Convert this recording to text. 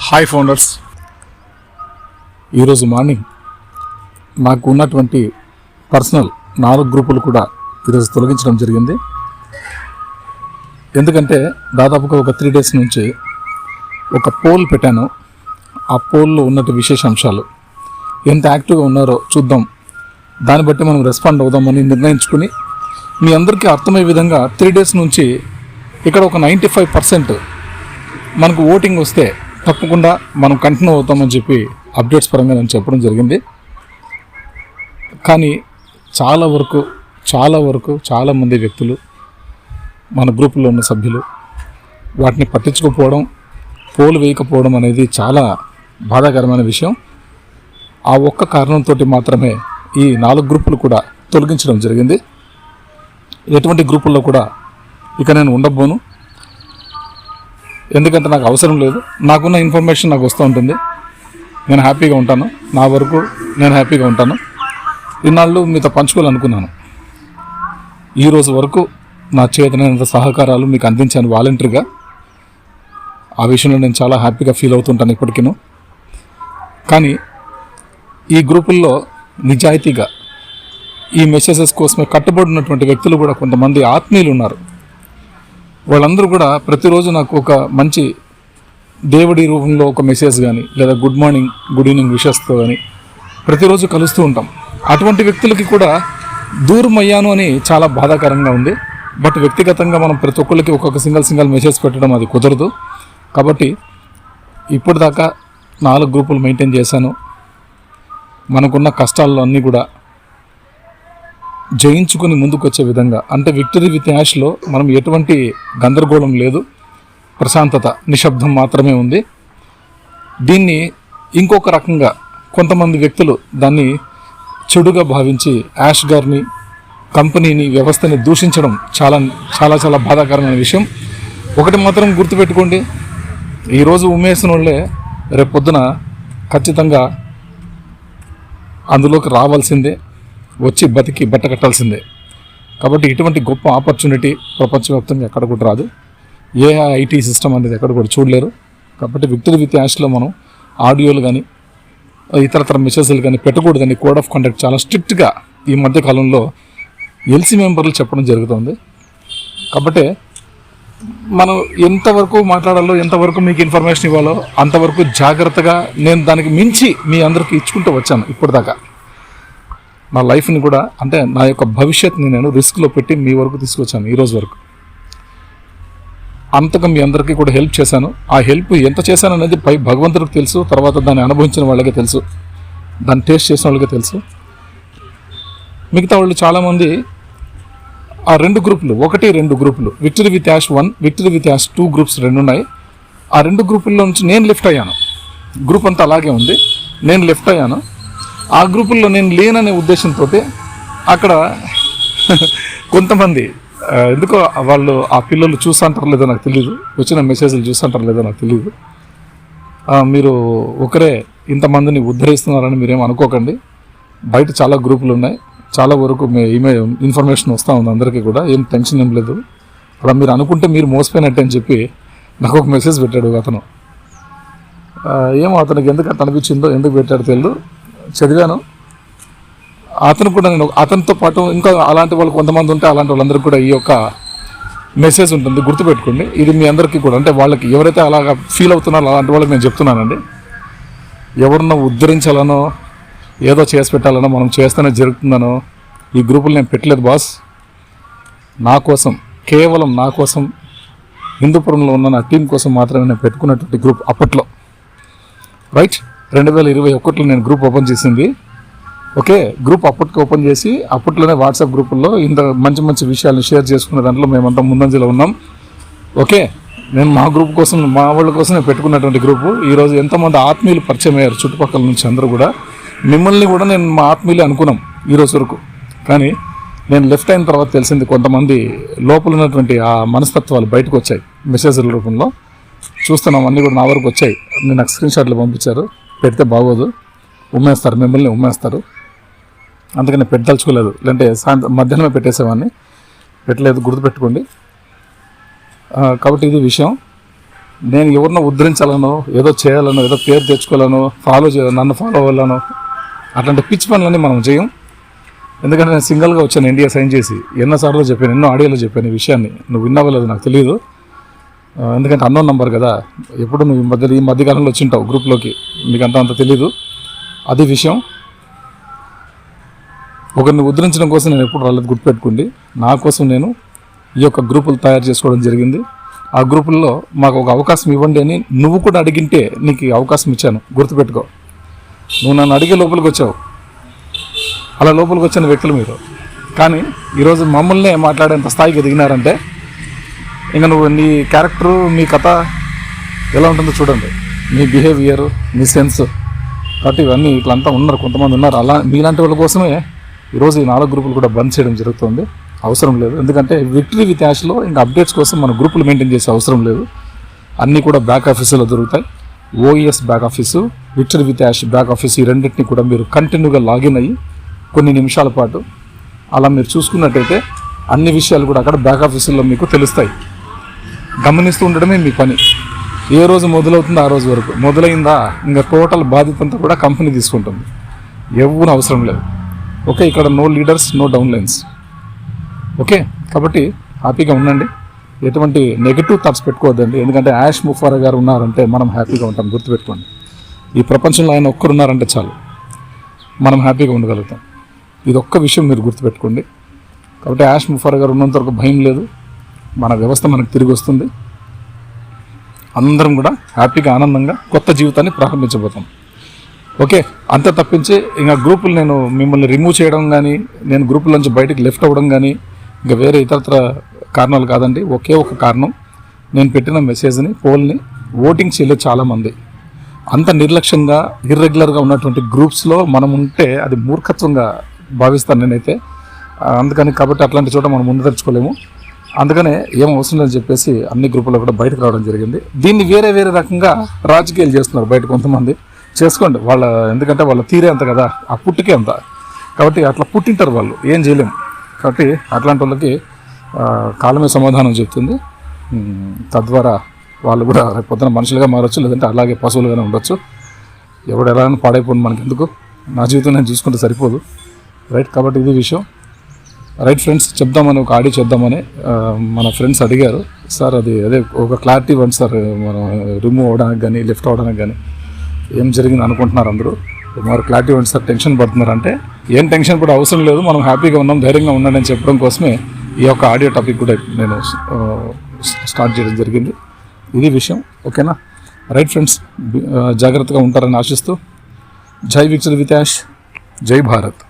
Hi founders, ఈరోజు morning నాకు ఉన్నటువంటి పర్సనల్ 4 గ్రూపులు కూడా ఈరోజు తొలగించడం జరిగింది. ఎందుకంటే దాదాపుగా ఒక 3 days నుంచి ఒక పోల్ పెట్టాను. ఆ పోల్లో ఉన్నట్టు విశేషాంశాలు ఎంత యాక్టివ్గా ఉన్నారో చూద్దాం, దాన్ని బట్టి మనం రెస్పాండ్ అవుదామని నిర్ణయించుకుని మీ అందరికీ అర్థమయ్యే విధంగా 3 days నుంచి ఇక్కడ ఒక 95% మనకు ఓటింగ్ వస్తే తప్పకుండా మనం కంటిన్యూ అవుతామని చెప్పి అప్డేట్స్ పరంగా నేను చెప్పడం జరిగింది. కానీ చాలా వరకు చాలామంది వ్యక్తులు మన గ్రూపులో ఉన్న సభ్యులు వాటిని పట్టించుకోకపోవడం, పోలు వేయకపోవడం అనేది చాలా బాధాకరమైన విషయం. ఆ ఒక్క కారణంతో మాత్రమే ఈ 4 గ్రూపులు కూడా తొలగించడం జరిగింది. ఎటువంటి గ్రూపుల్లో కూడా ఇక నేను ఉండబోను. ఎందుకంటే నాకు అవసరం లేదు. నాకున్న ఇన్ఫర్మేషన్ నాకు వస్తూ ఉంటుంది. నేను హ్యాపీగా ఉంటాను. నా వరకు నేను హ్యాపీగా ఉంటాను. ఇన్నాళ్ళు మీతో పంచుకోవాలనుకున్నాను. ఈరోజు వరకు నా చేతనైనంత సహకారాలు మీకు అందించాను వాలంటరీగా. ఆ విషయంలో నేను చాలా హ్యాపీగా ఫీల్ అవుతుంటాను ఇప్పటికీ. కానీ ఈ గ్రూపుల్లో నిజాయితీగా ఈ మెసేజెస్ కోసమే కట్టుబడి ఉన్నటువంటి వ్యక్తులు కూడా కొంతమంది ఆత్మీయులు ఉన్నారు. వాళ్ళందరూ కూడా ప్రతిరోజు నాకు ఒక మంచి దేవుడి రూపంలో ఒక మెసేజ్ కానీ లేదా గుడ్ మార్నింగ్ గుడ్ ఈవినింగ్ విషెస్తో కానీ ప్రతిరోజు కలుస్తూ ఉంటాం. అటువంటి వ్యక్తులకి కూడా దూరం అయ్యాను అని చాలా బాధాకరంగా ఉంది. బట్ వ్యక్తిగతంగా మనం ప్రతి ఒక్కరికి ఒక్కొక్క సింగిల్ మెసేజ్ పెట్టడం అది కుదరదు. కాబట్టి ఇప్పటిదాకా 4 గ్రూపులు మెయింటైన్ చేశాను. మనకున్న కష్టాల్లో అన్నీ కూడా జయించుకుని ముందుకు వచ్చే విధంగా, అంటే విక్టరీ విత్ యాష్లో మనం ఎటువంటి గందరగోళం లేదు, ప్రశాంతత, నిశ్శబ్దం మాత్రమే ఉంది. దీన్ని ఇంకొక రకంగా కొంతమంది వ్యక్తులు దాన్ని చెడుగా భావించి యాష్ గారిని, కంపెనీని, వ్యవస్థని దూషించడం చాలా చాలా చాలా బాధాకరమైన విషయం. ఒకటి మాత్రం గుర్తుపెట్టుకోండి, ఈరోజు ఉమ్మేసిన వాళ్ళే రేపు పొద్దున ఖచ్చితంగా అందులోకి రావాల్సిందే, వచ్చి బతికి బట్ట కట్టాల్సిందే. కాబట్టి ఇటువంటి గొప్ప ఆపర్చునిటీ ప్రపంచవ్యాప్తంగా ఎక్కడ కూడా రాదు. ఏఐఐటీ సిస్టమ్ అనేది ఎక్కడ కూడా చూడలేరు. కాబట్టి విక్టరీ విత్ యాష్లో మనం ఆడియోలు కానీ ఇతరతర మెసేజ్లు కానీ పెట్టకూడదని కోడ్ ఆఫ్ కండక్ట్ చాలా స్ట్రిక్ట్గా ఈ మధ్యకాలంలో ఎల్సీ మెంబర్లు చెప్పడం జరుగుతుంది. కాబట్టి మనం ఎంతవరకు మాట్లాడాలో, ఎంతవరకు మీకు ఇన్ఫర్మేషన్ ఇవ్వాలో అంతవరకు జాగ్రత్తగా నేను దానికి మించి మీ అందరికీ ఇచ్చుకుంటూ వచ్చాను. ఇప్పటిదాకా నా లైఫ్ని కూడా, అంటే నా యొక్క భవిష్యత్తుని నేను రిస్క్లో పెట్టి మీ వరకు తీసుకొచ్చాను ఈరోజు వరకు. అంతగా మీ అందరికీ కూడా హెల్ప్ చేశాను. ఆ హెల్ప్ ఎంత చేశాను అనేది పై భగవంతుడికి తెలుసు, తర్వాత దాన్ని అనుభవించిన వాళ్ళకే తెలుసు, దాన్ని టేస్ట్ చేసిన వాళ్ళకే తెలుసు. మిగతా వాళ్ళు చాలామంది ఆ 2 గ్రూపులు, 1-2 గ్రూపులు, victory with ash 1, victory with ash 2 groups 2 ఉన్నాయి. ఆ 2 గ్రూపుల్లో నుంచి నేను లెఫ్ట్ అయ్యాను. గ్రూప్ అంతా అలాగే ఉంది, నేను లెఫ్ట్ అయ్యాను. ఆ గ్రూపుల్లో నేను లేననే ఉద్దేశంతో అక్కడ కొంతమంది ఎందుకో వాళ్ళు ఆ పిల్లలు చూస్తుంటారు లేదో నాకు తెలియదు, వచ్చిన మెసేజ్లు చూస్తుంటారు లేదో నాకు తెలియదు. మీరు ఒకరే ఇంతమందిని ఉద్ధరిస్తున్నారని మీరేం అనుకోకండి. బయట చాలా గ్రూపులు ఉన్నాయి, చాలా వరకు ఇన్ఫర్మేషన్ వస్తూ ఉంది అందరికీ కూడా. ఏం టెన్షన్ ఏం లేదు. అలా మీరు అనుకుంటే మీరు మోసపోయినట్టే అని చెప్పి నాకు ఒక మెసేజ్ పెట్టాడు అతను. ఏమో అతనికి ఎందుకు అట్లా అనిపించిందో, ఎందుకు పెట్టాడో తెలియదు. చదివాను. అతను కూడా, నేను అతనితో పాటు ఇంకా అలాంటి వాళ్ళు కొంతమంది ఉంటే అలాంటి వాళ్ళందరికీ కూడా ఈ యొక్క మెసేజ్ ఉంటుంది, గుర్తుపెట్టుకోండి. ఇది మీ అందరికీ కూడా, అంటే వాళ్ళకి ఎవరైతే అలాగా ఫీల్ అవుతున్నారో అలాంటి వాళ్ళకి నేను చెప్తున్నానండి. ఎవరినో ఉద్ధరించాలనో ఏదో చేసి పెట్టాలనో మనం చేస్తేనే జరుగుతుందనో ఈ గ్రూపులు నేను పెట్టలేదు బాస్. నా కోసం, కేవలం నా కోసం, హిందూపురంలో ఉన్న నా టీం కోసం మాత్రమే నేను పెట్టుకున్నటువంటి గ్రూప్ అప్పట్లో. రైట్, 2021లో నేను గ్రూప్ ఓపెన్ చేసింది. ఓకే, గ్రూప్ అప్పటికి ఓపెన్ చేసి అప్పట్లోనే వాట్సాప్ గ్రూపుల్లో ఇంత మంచి మంచి విషయాలను షేర్ చేసుకునే దాంట్లో మేమంతా ముందంజలో ఉన్నాం. ఓకే, నేను మా గ్రూప్ కోసం, మా వాళ్ళ కోసం నేను పెట్టుకున్నటువంటి గ్రూపు. ఈరోజు ఎంతమంది ఆత్మీయులు పరిచయం అయ్యారు చుట్టుపక్కల నుంచి అందరూ కూడా. మిమ్మల్ని కూడా నేను మా ఆత్మీయులు అనుకున్నాం ఈరోజు వరకు. కానీ నేను లెఫ్ట్ అయిన తర్వాత తెలిసింది కొంతమంది లోపల ఉన్నటువంటి ఆ మనస్తత్వాలు బయటకు వచ్చాయి మెసేజ్ల రూపంలో. చూస్తున్నాం, అన్నీ కూడా నా వరకు వచ్చాయి. నేను నాకు స్క్రీన్ షాట్లు పంపించారు. పెడితే బాగోదు, ఉమ్మేస్తారు, మిమ్మల్ని ఉమ్మేస్తారు. అందుకని పెట్టదలుచుకోలేదు, లేదంటే మధ్యాహ్నమే పెట్టేసేవాడిని. పెట్టలేదు, గుర్తుపెట్టుకోండి. కాబట్టి ఇది విషయం. నేను ఎవరినో ఉద్ధరించాలనో ఏదో చేయాలనో ఏదో పేరు తెచ్చుకోవాలనో నన్ను ఫాలో అవ్వాలనో అట్లాంటి పిచ్చి పనులన్నీ మనం చేయం. ఎందుకంటే నేను సింగిల్గా వచ్చాను ఇండియా సైన్ చేసి, ఎన్నోసార్లు చెప్పాను, ఎన్నో ఆడియోలో చెప్పాను ఈ విషయాన్ని. నువ్వు విన్నావో లేదో నాకు తెలియదు, ఎందుకంటే అన్నోన్ నంబర్ కదా. ఎప్పుడు నువ్వు ఈ మధ్యకాలంలో వచ్చింటావు గ్రూప్లోకి, మీకు అంత తెలీదు. అది విషయం. ఒకరిని ఉద్ధరించడం కోసం నేను ఎప్పుడు రాలేదు, గుర్తుపెట్టుకోండి. నా కోసం నేను ఈ యొక్క గ్రూపులు తయారు చేసుకోవడం జరిగింది. ఆ గ్రూపుల్లో మాకు ఒక అవకాశం ఇవ్వండి అని నువ్వు కూడా అడిగింటే నీకు ఈ అవకాశం ఇచ్చాను, గుర్తుపెట్టుకో. నువ్వు నన్ను అడిగే లోపలికి వచ్చావు, అలా లోపలికి వచ్చిన వ్యక్తులు మీరు. కానీ ఈరోజు మమ్మల్నే మాట్లాడేంత స్థాయికి ఎదిగినారంటే ఇంకా నువ్వు నీ క్యారెక్టరు, మీ కథ ఎలా ఉంటుందో చూడండి, మీ బిహేవియర్, మీ సెన్స్. కాబట్టి ఇవన్నీ ఇట్లంతా ఉన్నారు, కొంతమంది ఉన్నారు. అలా మీలాంటి వాళ్ళ కోసమే ఈరోజు ఈ 4 గ్రూపులు కూడా బంద్ చేయడం జరుగుతుంది. అవసరం లేదు, ఎందుకంటే విక్టరీ విత్ యాష్లో ఇంకా అప్డేట్స్ కోసం మన గ్రూపులు మెయింటైన్ చేసే అవసరం లేదు. అన్నీ కూడా బ్యాక్ ఆఫీసులో దొరుకుతాయి. OES back office, victory with ash back office, ఈ రెండింటిని కూడా మీరు కంటిన్యూగా లాగిన్ అయ్యి కొన్ని నిమిషాల పాటు అలా మీరు చూసుకున్నట్టయితే అన్ని విషయాలు కూడా అక్కడ బ్యాక్ ఆఫీసుల్లో మీకు తెలుస్తాయి. గమనిస్తూ ఉండడమే మీ పని. ఏ రోజు మొదలవుతుందో ఆ రోజు వరకు, మొదలైందా ఇంకా టోటల్ బాధ్యత అంతా కూడా కంపెనీ తీసుకుంటుంది, ఎవరు అవసరం లేదు. ఓకే, ఇక్కడ no leaders, no down lines. Okay, కాబట్టి హ్యాపీగా ఉండండి, ఎటువంటి నెగిటివ్ థాట్స్ పెట్టుకోవద్దండి. ఎందుకంటే యాష్ ముఫారా గారు ఉన్నారంటే మనం హ్యాపీగా ఉంటాం, గుర్తుపెట్టుకోండి. ఈ ప్రపంచంలో ఆయన ఒక్కరున్నారంటే చాలు, మనం హ్యాపీగా ఉండగలుగుతాం. ఇది ఒక్క విషయం మీరు గుర్తుపెట్టుకోండి. కాబట్టి యాష్ ముఫారా గారు ఉన్నంత వరకు భయం లేదు, మన వ్యవస్థ మనకు తిరిగి వస్తుంది. అందరం కూడా హ్యాపీగా ఆనందంగా కొత్త జీవితాన్ని ప్రారంభించబోతాం. ఓకే, అంతే తప్పించి ఇంకా గ్రూపులు నేను మిమ్మల్ని రిమూవ్ చేయడం కానీ, నేను గ్రూపుల నుంచి బయటికి లెఫ్ట్ అవ్వడం కానీ ఇంకా వేరే ఇతరత్ర కారణాలు కాదండి. ఒకే ఒక కారణం, నేను పెట్టిన మెసేజ్ని, పోల్ని ఓటింగ్ చేయలేదు చాలామంది. అంత నిర్లక్ష్యంగా ఇర్రెగ్యులర్గా ఉన్నటువంటి గ్రూప్స్లో మనం ఉంటే అది మూర్ఖత్వంగా భావిస్తాను నేనైతే. అందుకని కాబట్టి అట్లాంటి చోట మనం ముందు తెచ్చుకోలేము. అందుకనే ఏం అవసరం లేదని చెప్పేసి అన్ని గ్రూపుల్లో కూడా బయటకు రావడం జరిగింది. దీన్ని వేరే రకంగా రాజకీయాలు చేస్తున్నారు బయట కొంతమంది. చేసుకోండి వాళ్ళ, ఎందుకంటే వాళ్ళ తీరే అంత కదా, ఆ పుట్టుకే అంత. కాబట్టి అట్లా పుట్టింటారు వాళ్ళు, ఏం చేయలేము. కాబట్టి అట్లాంటి వాళ్ళకి కాలమే సమాధానం చెప్తుంది. తద్వారా వాళ్ళు కూడా రేపు పొద్దున మనుషులుగా మారచ్చు, లేదంటే అలాగే పశువులుగానే ఉండొచ్చు. ఎవడు ఎలా పాడైపోయింది మనకి ఎందుకు, నా జీవితం నేను చూసుకుంటే సరిపోదు. రైట్, కాబట్టి ఇది విషయం. రైట్ ఫ్రెండ్స్, చెప్దామని ఒక ఆడియో చేద్దామని మన ఫ్రెండ్స్ అడిగారు. సార్ అదే ఒక క్లారిటీ ఇవ్వండి సార్, మనం రిమూవ్ అవ్వడానికి కానీ లెఫ్ట్ అవ్వడానికి కానీ ఏం జరిగింది అనుకుంటున్నారు అందరూ, మరి క్లారిటీ ఇవ్వండి సార్, టెన్షన్ పడుతున్నారు. అంటే ఏం టెన్షన్ కూడా అవసరం లేదు, మనం హ్యాపీగా ఉన్నాం, ధైర్యంగా ఉండండి అని చెప్పడం కోసమే ఈ యొక్క ఆడియో టాపిక్ కూడా నేను స్టార్ట్ చేయడం జరిగింది. ఇది విషయం. ఓకేనా? రైట్ ఫ్రెండ్స్, జాగ్రత్తగా ఉంటారని ఆశిస్తూ, జై విక్టరీ విత్ యాష్, జై భారత్.